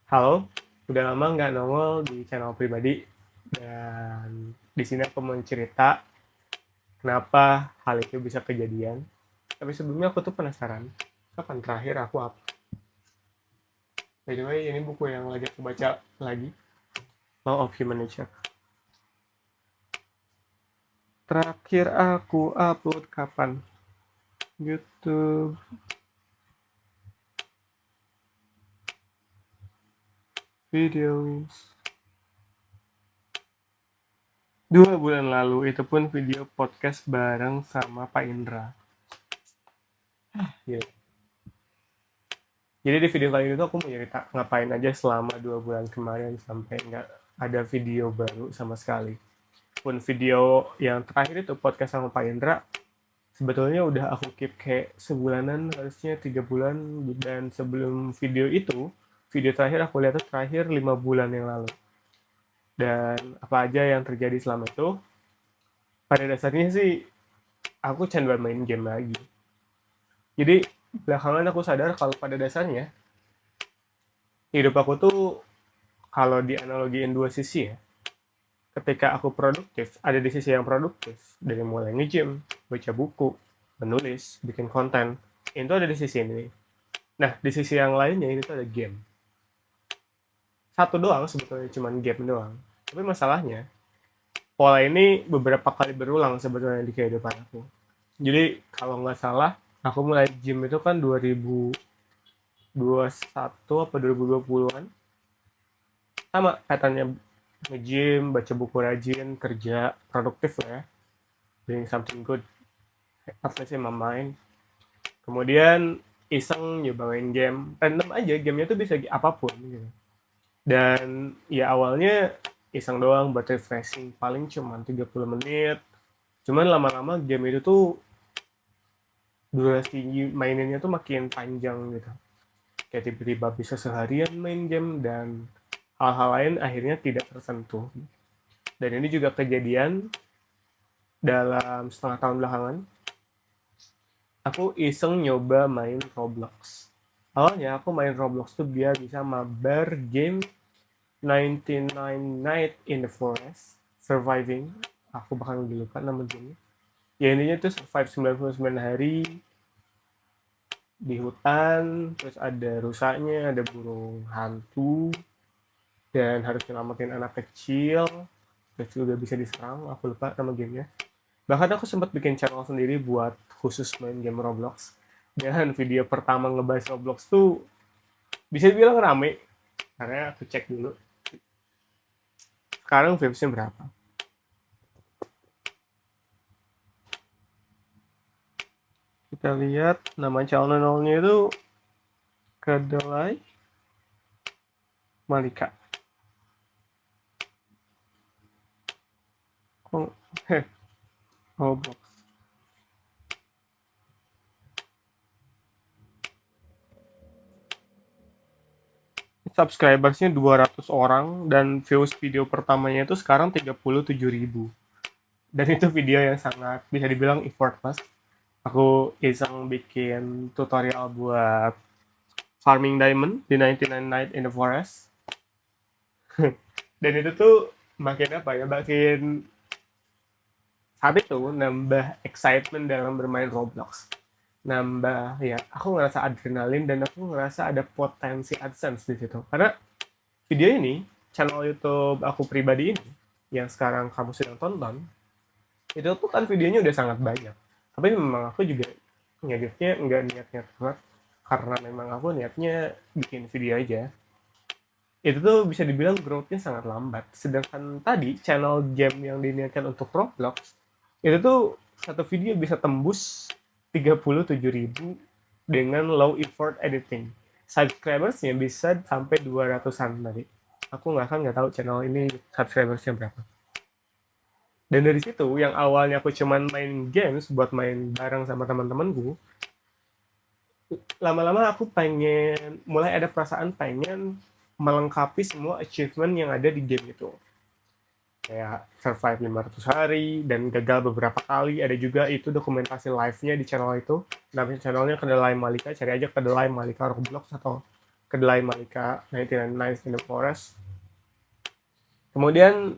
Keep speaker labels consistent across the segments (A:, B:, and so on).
A: Halo, udah lama nggak nongol di channel pribadi dan di sini aku mau cerita kenapa hal itu bisa kejadian. Tapi sebelumnya aku tuh penasaran, kapan terakhir aku up? By the way, ini buku yang lagi aku baca lagi, Law of Human Nature. Terakhir aku upload kapan? YouTube videos 2 bulan lalu, itu pun video podcast bareng sama Pak Indra. Gila. Jadi di video kali ini tuh aku mau cerita ngapain aja selama 2 bulan kemarin sampai nggak ada video baru sama sekali. Pun video yang terakhir itu podcast sama Pak Indra, sebetulnya udah aku keep kayak sebulanan, harusnya 3 bulan. Dan sebelum video itu, video terakhir aku lihat tuh terakhir 5 bulan yang lalu. Dan apa aja yang terjadi selama itu, pada dasarnya sih aku candu main game lagi. Jadi belakangan aku sadar kalau pada dasarnya hidup aku tuh kalau dianalogiin dua sisi ya, ketika aku produktif, ada di sisi yang produktif, dari mulai nge-gym, baca buku, menulis, bikin konten, itu ada di sisi ini. Nah, di sisi yang lainnya ini tuh ada game. Satu doang sebetulnya, cuman game doang. Tapi masalahnya, pola ini beberapa kali berulang sebetulnya di kehidupan aku. Jadi, kalau nggak salah, aku mulai gym itu kan 2021 apa 2020-an. Sama patternnya, nge-gym, baca buku rajin, kerja, produktif lah ya. Doing something good, at least in my mind. Kemudian iseng nyoba main game, random aja, gamenya tuh bisa apapun gitu. Dan ya awalnya iseng doang buat refreshing, paling cuma 30 menit. Cuman lama-lama game itu tuh durasi mainannya tuh makin panjang gitu. Kayak tiba-tiba bisa seharian main game dan hal-hal lain akhirnya tidak tersentuh. Dan ini juga kejadian dalam setengah tahun belakangan. Aku iseng nyoba main Roblox. Awalnya aku main Roblox tuh biar bisa mabar game 99 Night in the Forest Surviving. Aku bahkan udah lupa nama gamenya. Ya intinya tuh survive 99 hari di hutan, terus ada rusaknya, ada burung hantu, dan harus nyelamatin anak kecil, terus juga bisa diserang, aku lupa nama gamenya. Bahkan aku sempat bikin channel sendiri buat khusus main game Roblox. Dan video pertama ngebahas Roblox tuh bisa dibilang rame, karena aku cek dulu. Sekarang viewsnya berapa? Kita lihat nama channelnya itu Kedelai Malika. Oh, Roblox. Subscribersnya 200 orang dan views video pertamanya itu sekarang 37.000. Dan itu video yang sangat bisa dibilang effortless. Aku iseng bikin tutorial buat farming diamond di 99 Night in the Forest. Dan itu tuh makin apa ya, makin saat itu nambah excitement dalam bermain Roblox. Nambah ya, aku ngerasa adrenalin dan aku ngerasa ada potensi AdSense di situ. Karena video ini, channel YouTube aku pribadi ini, yang sekarang kamu sedang tonton, itu tuh kan videonya udah sangat banyak. Tapi memang aku juga ngeditnya nggak niat-niat banget, karena memang aku niatnya bikin video aja. Itu tuh bisa dibilang growth-nya sangat lambat. Sedangkan tadi channel game yang diniatkan untuk Roblox, itu tuh satu video bisa tembus 37.000 dengan low effort editing. Subscribersnya bisa sampai 200-an tadi. Aku nggak tahu channel ini subscribersnya berapa. Dan dari situ, yang awalnya aku cuman main games buat main bareng sama teman-temanku, lama-lama aku pengen, mulai ada perasaan pengen melengkapi semua achievement yang ada di game itu. Kayak survive 500 hari, dan gagal beberapa kali. Ada juga itu dokumentasi live-nya di channel itu. Namanya channelnya Kedelai Malika, cari aja Kedelai Malika Roblox atau Kedelai Malika 99 in the Forest. Kemudian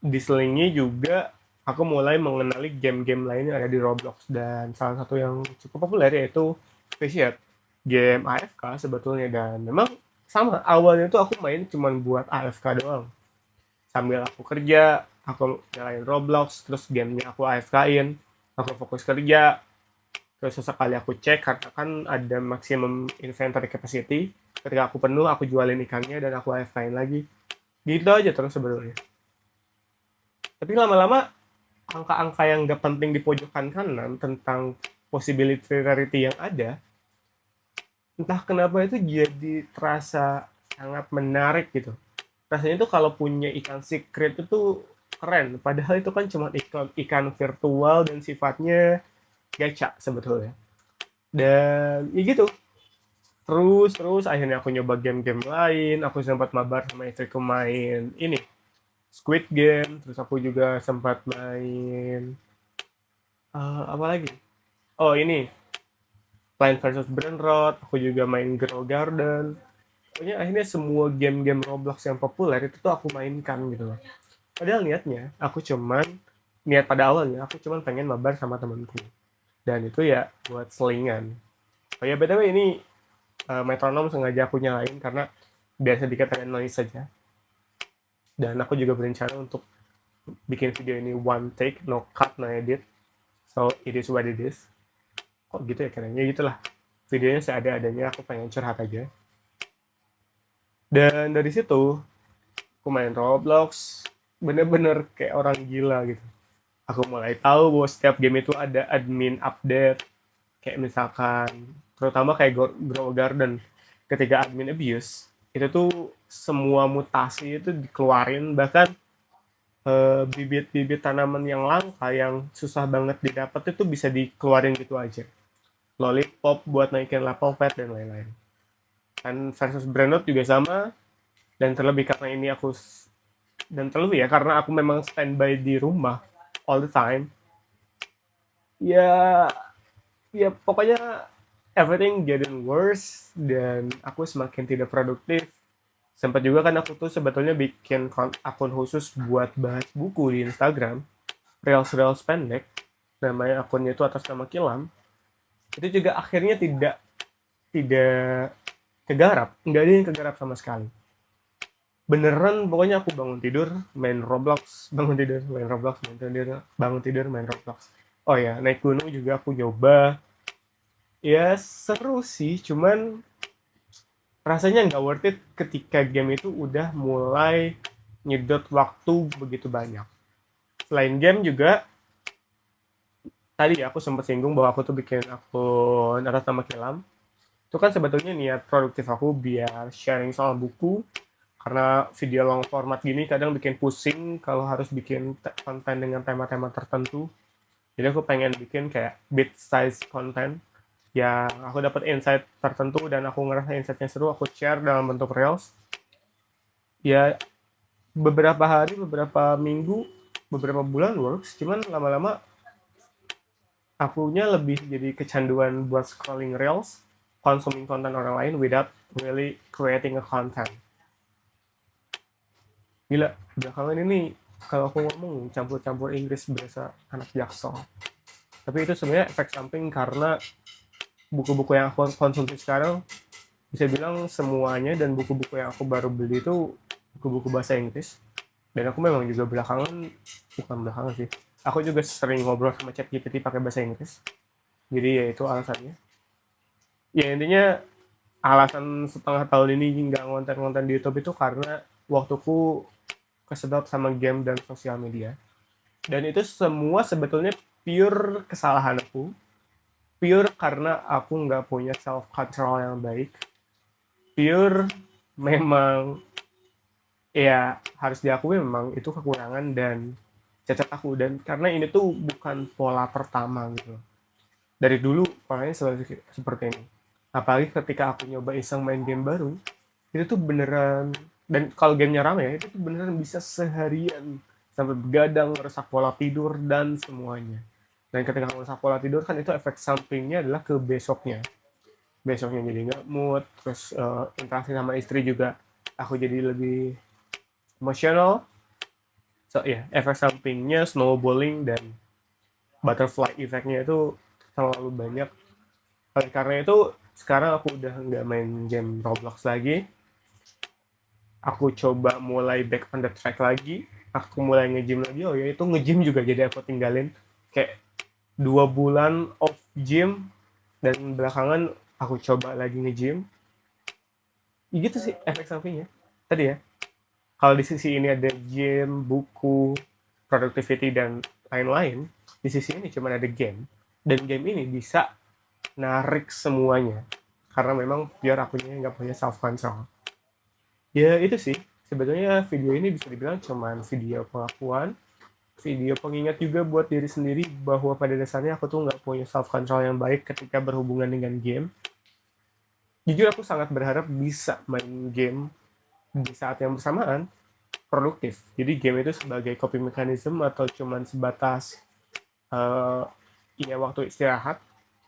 A: diselingi juga aku mulai mengenali game-game lain yang ada di Roblox, dan salah satu yang cukup populer yaitu Fishit, game AFK sebetulnya. Dan memang sama, awalnya tuh aku main cuman buat AFK doang, sambil aku kerja aku nyalain Roblox, terus gamenya aku AFK-in, aku fokus kerja, terus sesekali aku cek karena kan ada maximum inventory capacity, ketika aku penuh aku jualin ikannya dan aku AFK-in lagi, gitu aja terus sebenarnya. Tapi lama-lama angka-angka yang gak penting di pojokan kanan tentang possibility rarity yang ada, entah kenapa itu jadi terasa sangat menarik gitu. Rasanya tuh kalau punya ikan secret itu keren, padahal itu kan cuma ikan virtual dan sifatnya gacha sebetulnya. Dan ya gitu, terus akhirnya aku nyoba game-game lain, aku sempat mabar sama istriku main ini Squid Game, terus aku juga sempat main apa lagi, oh ini Plant vs Brain Rot, aku juga main Grow Garden. Pokoknya akhirnya semua game-game Roblox yang populer itu tuh aku mainkan gitu loh. Padahal niat pada awalnya aku cuman pengen mabar sama temanku. Dan itu ya buat selingan. Oh ya BTW ini metronom sengaja aku nyalain karena biar sedikit pengen noise saja. Dan aku juga berencana untuk bikin video ini one take, no cut, no edit. So it is what it is. Kok gitu ya kayaknya, gitulah. Videonya seada-adanya, aku pengen curhat aja. Dan dari situ aku main Roblox bener-bener kayak orang gila gitu. Aku mulai tahu bahwa setiap game itu ada admin update, kayak misalkan terutama kayak Grow Garden, ketika admin abuse itu tuh semua mutasi itu dikeluarin, bahkan bibit-bibit tanaman yang langka yang susah banget didapat itu bisa dikeluarin gitu aja. Lollipop buat naikin level pet dan lain-lain. Dan versus Brandot juga sama, dan terlebih karena ini aku dan terlebih ya karena aku memang standby di rumah all the time, ya ya pokoknya everything getting worse dan aku semakin tidak produktif. Sempat juga kan aku tuh sebetulnya bikin akun khusus buat bahas buku di Instagram, reels pendek, namanya akunnya itu atas nama Kilam. Itu juga akhirnya tidak tidak kegarap, nggak ada yang kegarap sama sekali. Beneran pokoknya aku bangun tidur main Roblox, bangun tidur main Roblox, main tidur, bangun tidur main Roblox. Oh ya, naik gunung juga aku nyoba. Ya seru sih, cuman rasanya nggak worth it ketika game itu udah mulai nyedot waktu begitu banyak. Selain game juga, tadi aku sempat singgung bahwa aku tuh bikin akun atas nama Kilam. Itu kan sebetulnya niat produktif aku biar sharing soal buku, karena video long format gini kadang bikin pusing kalau harus bikin konten dengan tema-tema tertentu. Jadi aku pengen bikin kayak bit size konten yang aku dapat insight tertentu dan aku ngerasa insightnya seru, aku share dalam bentuk reels. Ya beberapa hari, beberapa minggu, beberapa bulan works, cuman lama-lama akunya lebih jadi kecanduan buat scrolling reels, consuming konten orang lain without really creating a content. Gila, belakangan ini kalau aku ngomong campur-campur Inggris berasa anak jaksel. Tapi itu sebenarnya efek samping karena buku-buku yang aku konsumsi sekarang bisa bilang semuanya, dan buku-buku yang aku baru beli itu buku-buku bahasa Inggris. Dan aku memang juga bukan belakangan sih, aku juga sering ngobrol sama ChatGPT pakai bahasa Inggris. Jadi ya itu alasannya. Ya intinya alasan setengah tahun ini nggak ngonten-ngonten di YouTube itu karena waktuku kesedot sama game dan sosial media. Dan itu semua sebetulnya pure kesalahan aku. Pure karena aku nggak punya self control yang baik. Pure memang ya harus diakui memang itu kekurangan dan cacat aku, dan karena ini tuh bukan pola pertama gitu. Dari dulu polanya seperti ini. Apalagi ketika aku nyoba iseng main game baru, itu tuh beneran, dan kalau gamenya rame ya, itu tuh beneran bisa seharian sampai begadang, rusak pola tidur dan semuanya. Dan ketika rusak pola tidur kan itu efek sampingnya adalah ke besoknya. besoknya jadi nggak mood, terus interaksi sama istri juga aku jadi lebih emosional. So ya, efek sampingnya snowballing dan butterfly effect-nya itu terlalu banyak. Oleh karena itu sekarang aku udah nggak main game Roblox lagi. Aku coba mulai back on the track lagi. Aku mulai nge-gym lagi. Oh ya, itu nge-gym juga jadi aku tinggalin kayak 2 bulan off gym, dan belakangan aku coba lagi nge-gym. Ya gitu sih efek sampingnya tadi ya. Kalau di sisi ini ada gym, buku, productivity, dan lain-lain, di sisi ini cuma ada game. Dan game ini bisa narik semuanya. Karena memang biar akunya nggak punya self-control. Ya itu sih, sebetulnya video ini bisa dibilang cuma video pengakuan, video pengingat juga buat diri sendiri bahwa pada dasarnya aku tuh nggak punya self-control yang baik ketika berhubungan dengan game. Jujur aku sangat berharap bisa main game di saat yang bersamaan, produktif. Jadi game itu sebagai coping mechanism atau cuman sebatas uh, ya waktu istirahat,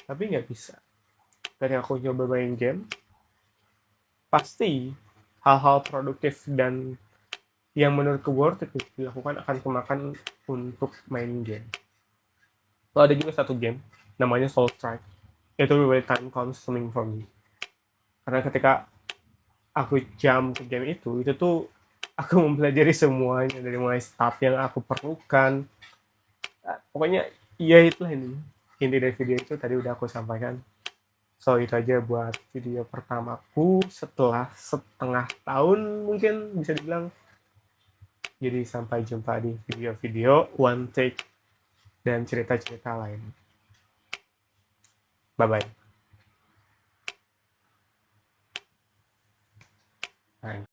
A: tapi nggak bisa. Dari aku coba main game, pasti hal-hal produktif dan yang menurutku worth it dilakukan akan kemakan untuk main game. Lalu ada juga satu game, namanya Soul Strike. Itu really time consuming for me. Karena ketika aku jump ke game itu tuh aku mempelajari semuanya dari mulai start yang aku perlukan. Pokoknya ya itulah ini. Inti dari video itu tadi udah aku sampaikan. So itu aja buat video pertamaku setelah setengah tahun mungkin bisa dibilang. Jadi sampai jumpa di video-video one take dan cerita-cerita lain. Bye-bye. Bye.